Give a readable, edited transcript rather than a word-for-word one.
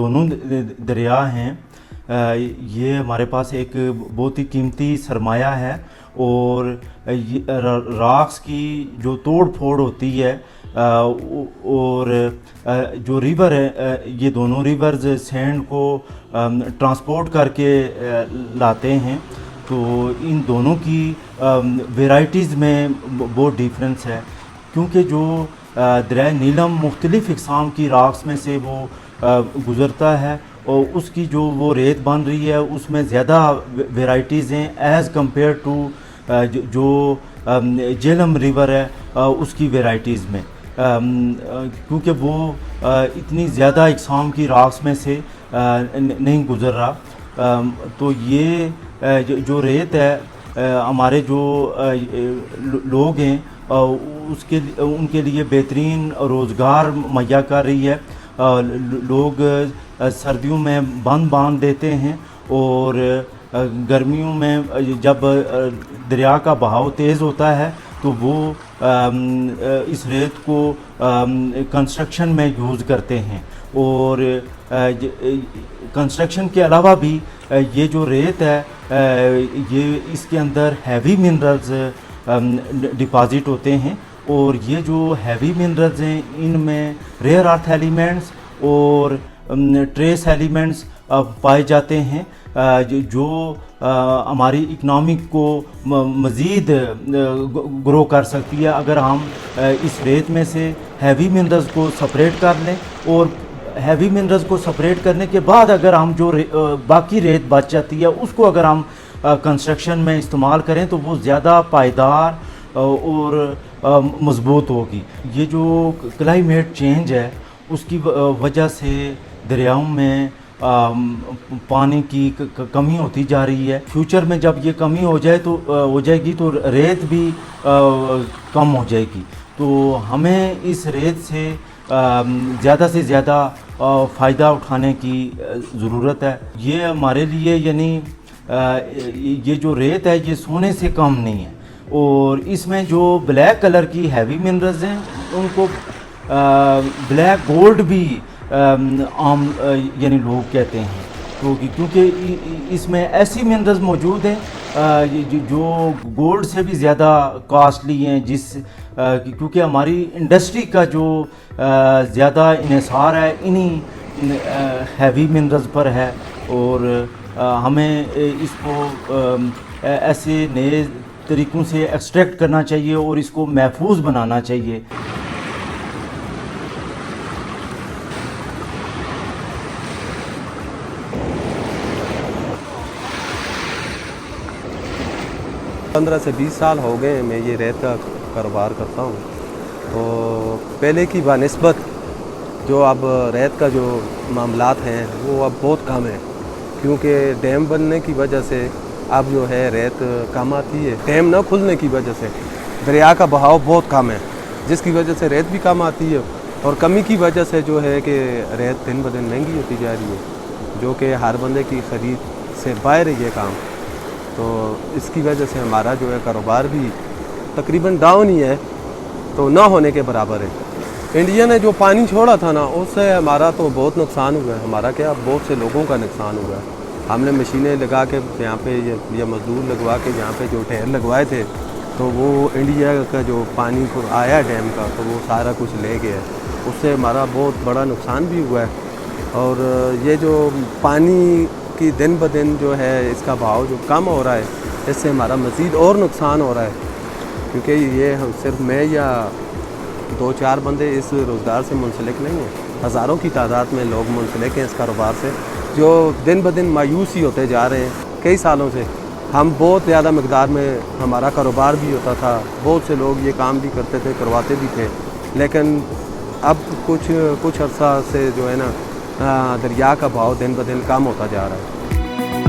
دونوں دریا ہیں یہ ہمارے پاس ایک بہت ہی قیمتی سرمایہ ہے، اور راکس کی جو توڑ پھوڑ ہوتی ہے اور جو ریور ہے، یہ دونوں ریورز سینڈ کو ٹرانسپورٹ کر کے لاتے ہیں، تو ان دونوں کی ویرائٹیز میں بہت ڈیفرنس ہے، کیونکہ جو دریائے نیلم مختلف اقسام کی راکس میں سے وہ گزرتا ہے، اور اس کی جو وہ ریت بن رہی ہے اس میں زیادہ ویرائٹیز ہیں ایز کمپیئر ٹو جو جہلم ریور ہے اس کی ویرائٹیز میں، کیونکہ وہ اتنی زیادہ اقسام کی راکس میں سے نہیں گزر رہا، تو یہ جو ریت ہے ہمارے جو لوگ ہیں ان کے لیے بہترین روزگار مہیا کر رہی ہے۔ لوگ سردیوں میں باندھ دیتے ہیں، اور گرمیوں میں جب دریا کا بہاؤ تیز ہوتا ہے تو وہ اس ریت کو کنسٹرکشن میں یوز کرتے ہیں، اور کنسٹرکشن کے علاوہ بھی یہ جو ریت ہے یہ اس کے اندر ہیوی منرلز ڈپازٹ ہوتے ہیں، اور یہ جو ہیوی منرلز ہیں ان میں ریئر ارتھ ایلیمنٹس اور ٹریس ایلیمنٹس پائے جاتے ہیں، جو ہماری اکنامک کو مزید گرو کر سکتی ہے اگر ہم اس ریت میں سے ہیوی منرلز کو سپریٹ کر لیں، اور ہیوی منرلز کو سپریٹ کرنے کے بعد اگر ہم جو باقی ریت بچ جاتی ہے اس کو اگر ہم کنسٹرکشن میں استعمال کریں تو وہ زیادہ پائیدار اور مضبوط ہوگی۔ یہ جو کلائمیٹ چینج ہے اس کی وجہ سے دریاؤں میں پانی کی کمی ہوتی جا رہی ہے۔ فیوچر میں جب یہ کمی ہو جائے گی تو ریت بھی کم ہو جائے گی، تو ہمیں اس ریت سے زیادہ فائدہ اٹھانے کی ضرورت ہے۔ یہ ہمارے لیے یعنی یہ جو ریت ہے یہ سونے سے کم نہیں ہے، اور اس میں جو بلیک کلر کی ہیوی منرلز ہیں ان کو بلیک گولڈ بھی عام یعنی لوگ کہتے ہیں، کیونکہ اس میں ایسی منرلز موجود ہیں جو گولڈ سے بھی زیادہ کاسٹلی ہیں، کیونکہ ہماری انڈسٹری کا جو زیادہ انحصار ہے انہی ہیوی منرلز پر ہے، اور ہمیں اس کو ایسے نئے طریقوں سے ایکسٹریکٹ کرنا چاہیے اور اس کو محفوظ بنانا چاہیے۔ 15 سے 20 سال ہو گئے میں یہ ریت کا کاروبار کرتا ہوں، تو پہلے کی بنسبت جو اب ریت کا جو معاملات ہیں وہ اب بہت کم ہیں، کیونکہ ڈیم بننے کی وجہ سے اب جو ہے ریت کم آتی ہے۔ ڈیم نہ کھلنے کی وجہ سے دریا کا بہاؤ بہت کم ہے، جس کی وجہ سے ریت بھی کم آتی ہے، اور کمی کی وجہ سے جو ہے کہ ریت دن بدن مہنگی ہوتی جا رہی ہے، جو کہ ہر بندے کی خرید سے باہر ہے یہ کام۔ تو اس کی وجہ سے ہمارا جو ہے کاروبار بھی تقریباً ڈاؤن ہی ہے، تو نہ ہونے کے برابر ہے۔ انڈیا نے جو پانی چھوڑا تھا نا اس سے ہمارا تو بہت نقصان ہوا ہے، ہمارا کیا بہت سے لوگوں کا نقصان ہوا ہے۔ ہم نے مشینیں لگا کے یہاں پہ یا مزدور لگوا کے یہاں پہ جو ٹھہر لگوائے تھے، تو وہ انڈیا کا جو پانی کو آیا ڈیم کا تو وہ سارا کچھ لے گیا، اس سے ہمارا بہت بڑا نقصان بھی ہوا ہے۔ اور یہ جو پانی کی دن بدن جو ہے اس کا بہاؤ جو کم ہو رہا ہے، اس سے ہمارا مزید اور نقصان ہو رہا ہے، کیونکہ یہ صرف میں یا 2-4 بندے اس روزگار سے منسلک نہیں ہیں، ہزاروں کی تعداد میں لوگ منسلک ہیں اس کاروبار سے، جو دن بدن مایوس ہی ہوتے جا رہے ہیں۔ کئی سالوں سے ہم بہت زیادہ مقدار میں ہمارا کاروبار بھی ہوتا تھا، بہت سے لوگ یہ کام بھی کرتے تھے، کرواتے بھی تھے، لیکن اب کچھ عرصہ سے جو ہے نا دریا کا بہاؤ دن بدن کم ہوتا جا رہا ہے۔